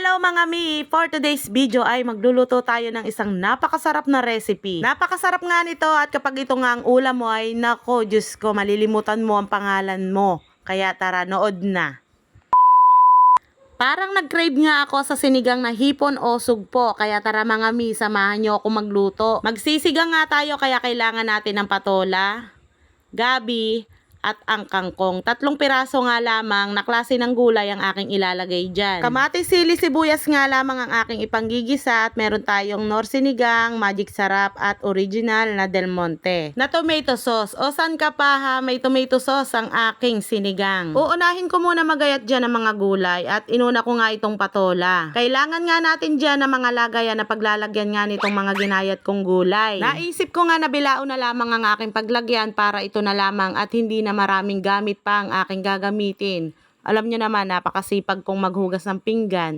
Hello mga mi! For today's video ay magluluto tayo ng isang napakasarap na recipe. Napakasarap nga nito at kapag ito nga ang ulam mo ay nako, Diyos ko, malilimutan mo ang pangalan mo. Kaya tara, nood na. Parang nag-crave nga ako sa sinigang na hipon o sugpo. Kaya tara mga mi, samahan nyo ako magluto. Magsisigang nga tayo kaya kailangan natin ng patola, gabi, at ang kangkong. 3 piraso nga lamang na klase ng gulay ang aking ilalagay dyan. Kamatis, sili, sibuyas nga lamang ang aking ipanggigisa at meron tayong Knorr sinigang, Magic Sarap at original na Del Monte na tomato sauce. O san ka pa ha, may tomato sauce ang aking sinigang. Uunahin ko muna magayat dyan ng mga gulay at inuna ko nga itong patola. Kailangan nga natin dyan ng mga lagayan na paglalagyan nga nitong mga ginayat kong gulay. Naisip ko nga na bilao na lamang ang aking paglagyan para ito na lamang at hindi na maraming gamit pa ang aking gagamitin. Alam nyo naman, napakasipag kong maghugas ng pinggan.